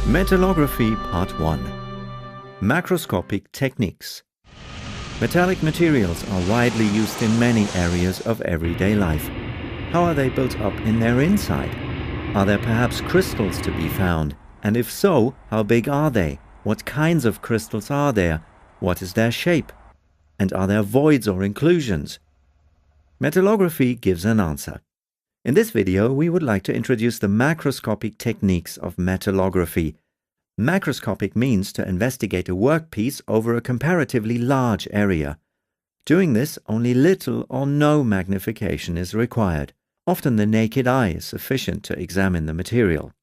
Metallography Part 1. Macroscopic techniques. Metallic materials are widely used in many areas of everyday life. How are they built up in their inside? Are there perhaps crystals to be found? And if so, how big are they? What kinds of crystals are there? What is their shape? And are there voids or inclusions? Metallography gives an answer. In this video, we would like to introduce the macroscopic techniques of metallography. Macroscopic means to investigate a workpiece over a comparatively large area. Doing this, only little or no magnification is required. Often the naked eye is sufficient to examine the material.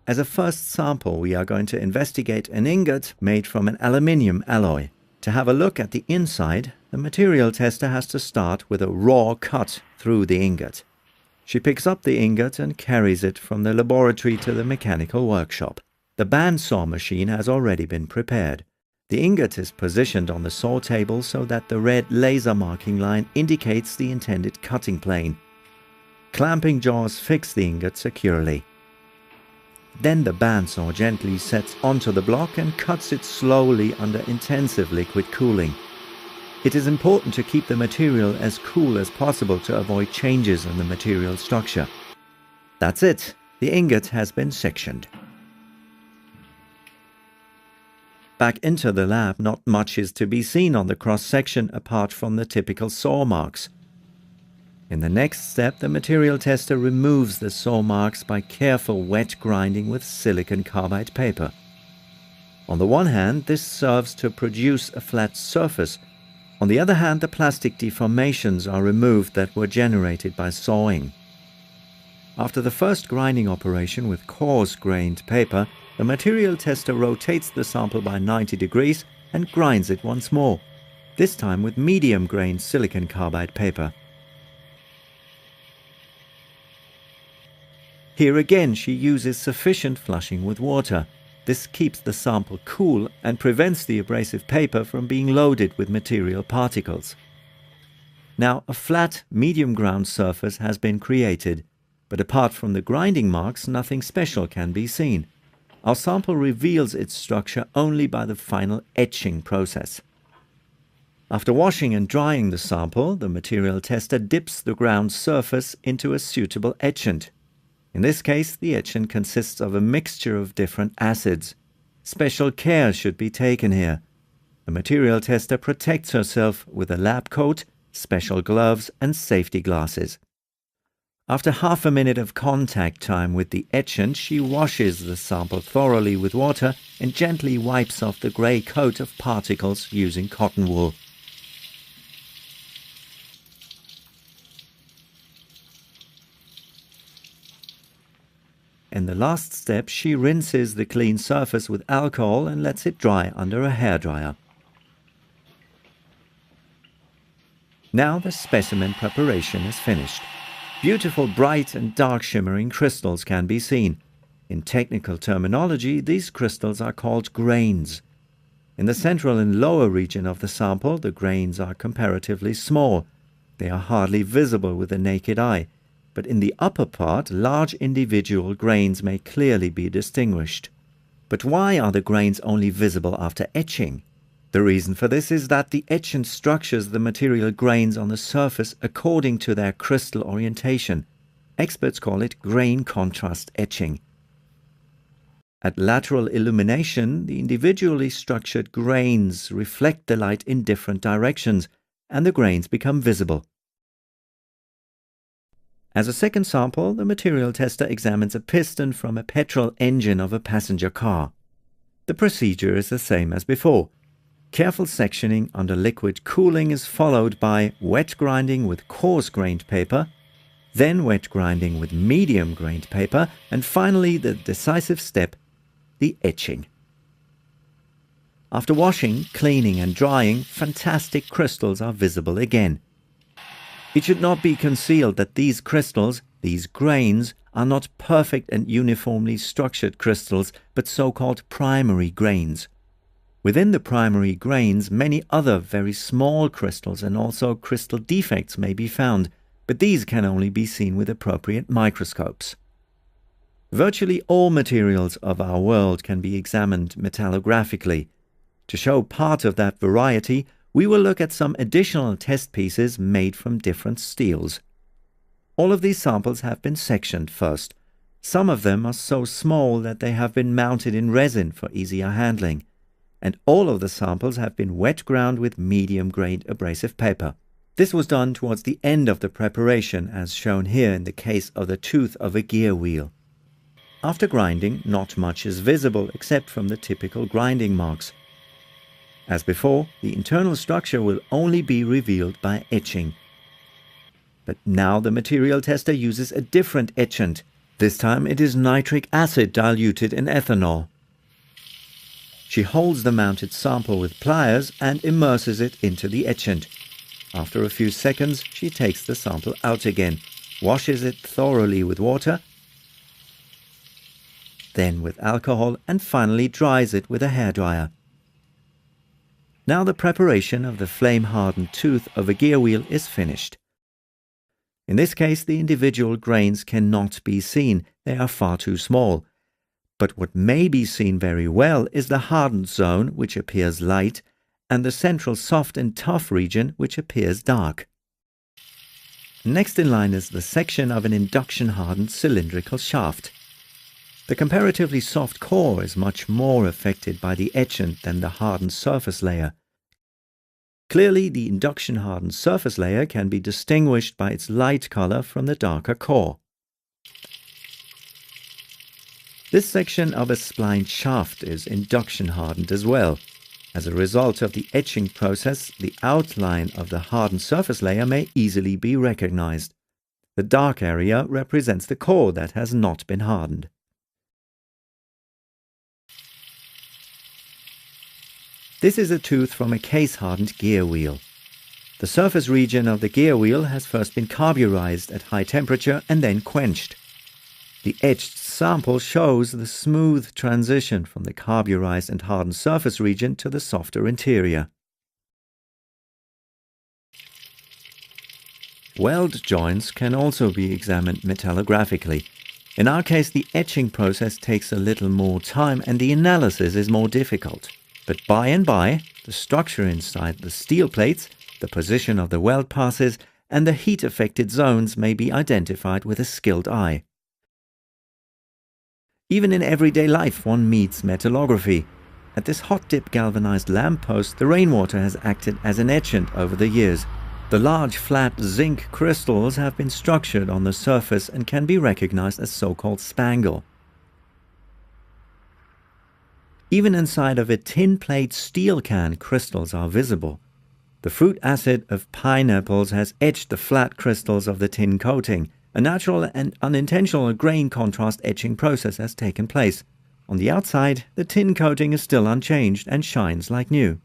As a first sample, we are going to investigate an ingot made from an aluminium alloy. To have a look at the inside, the material tester has to start with a raw cut through the ingot. She picks up the ingot and carries it from the laboratory to the mechanical workshop. The bandsaw machine has already been prepared. The ingot is positioned on the saw table so that the red laser marking line indicates the intended cutting plane. Clamping jaws fix the ingot securely. Then the bandsaw gently sets onto the block and cuts it slowly under intensive liquid cooling. It is important to keep the material as cool as possible to avoid changes in the material structure. That's it. The ingot has been sectioned. Back into the lab, not much is to be seen on the cross-section apart from the typical saw marks. In the next step, the material tester removes the saw marks by careful wet grinding with silicon carbide paper. On the one hand, this serves to produce a flat surface. On the other hand, the plastic deformations are removed that were generated by sawing. After the first grinding operation with coarse-grained paper, the material tester rotates the sample by 90 degrees and grinds it once more, this time with medium-grained silicon carbide paper. Here again she uses sufficient flushing with water. This keeps the sample cool and prevents the abrasive paper from being loaded with material particles. Now a flat, medium ground surface has been created, but apart from the grinding marks, nothing special can be seen. Our sample reveals its structure only by the final etching process. After washing and drying the sample, the material tester dips the ground surface into a suitable etchant. In this case, the etchant consists of a mixture of different acids. Special care should be taken here. The material tester protects herself with a lab coat, special gloves and safety glasses. After half a minute of contact time with the etchant, she washes the sample thoroughly with water and gently wipes off the grey coat of particles using cotton wool. In the last step, she rinses the clean surface with alcohol and lets it dry under a hairdryer. Now the specimen preparation is finished. Beautiful bright and dark shimmering crystals can be seen. In technical terminology, these crystals are called grains. In the central and lower region of the sample, the grains are comparatively small. They are hardly visible with the naked eye. But in the upper part, large individual grains may clearly be distinguished. But why are the grains only visible after etching? The reason for this is that the etchant structures the material grains on the surface according to their crystal orientation. Experts call it grain contrast etching. At lateral illumination, the individually structured grains reflect the light in different directions, and the grains become visible. As a second sample, the material tester examines a piston from a petrol engine of a passenger car. The procedure is the same as before. Careful sectioning under liquid cooling is followed by wet grinding with coarse-grained paper, then wet grinding with medium-grained paper, and finally the decisive step, the etching. After washing, cleaning and drying, fantastic crystals are visible again. It should not be concealed that these crystals, these grains, are not perfect and uniformly structured crystals, but so-called primary grains. Within the primary grains, many other very small crystals and also crystal defects may be found, but these can only be seen with appropriate microscopes. Virtually all materials of our world can be examined metallographically. To show part of that variety, we will look at some additional test pieces made from different steels. All of these samples have been sectioned first. Some of them are so small that they have been mounted in resin for easier handling. And all of the samples have been wet ground with medium-grade abrasive paper. This was done towards the end of the preparation, as shown here in the case of the tooth of a gear wheel. After grinding, not much is visible except from the typical grinding marks. As before, the internal structure will only be revealed by etching. But now the material tester uses a different etchant. This time it is nitric acid diluted in ethanol. She holds the mounted sample with pliers and immerses it into the etchant. After a few seconds, she takes the sample out again, washes it thoroughly with water, then with alcohol, and finally dries it with a hairdryer. Now the preparation of the flame-hardened tooth of a gear wheel is finished. In this case, the individual grains cannot be seen, they are far too small. But what may be seen very well is the hardened zone, which appears light, and the central soft and tough region, which appears dark. Next in line is the section of an induction-hardened cylindrical shaft. The comparatively soft core is much more affected by the etchant than the hardened surface layer. Clearly, the induction-hardened surface layer can be distinguished by its light color from the darker core. This section of a splined shaft is induction-hardened as well. As a result of the etching process, the outline of the hardened surface layer may easily be recognized. The dark area represents the core that has not been hardened. This is a tooth from a case-hardened gear wheel. The surface region of the gear wheel has first been carburized at high temperature and then quenched. The etched sample shows the smooth transition from the carburized and hardened surface region to the softer interior. Weld joints can also be examined metallographically. In our case, the etching process takes a little more time and the analysis is more difficult. But by and by, the structure inside the steel plates, the position of the weld passes, and the heat-affected zones may be identified with a skilled eye. Even in everyday life, one meets metallography. At this hot-dip galvanized lamppost, the rainwater has acted as an etchant over the years. The large flat zinc crystals have been structured on the surface and can be recognized as so-called spangle. Even inside of a tin plate steel can, crystals are visible. The fruit acid of pineapples has etched the flat crystals of the tin coating. A natural and unintentional grain contrast etching process has taken place. On the outside, the tin coating is still unchanged and shines like new.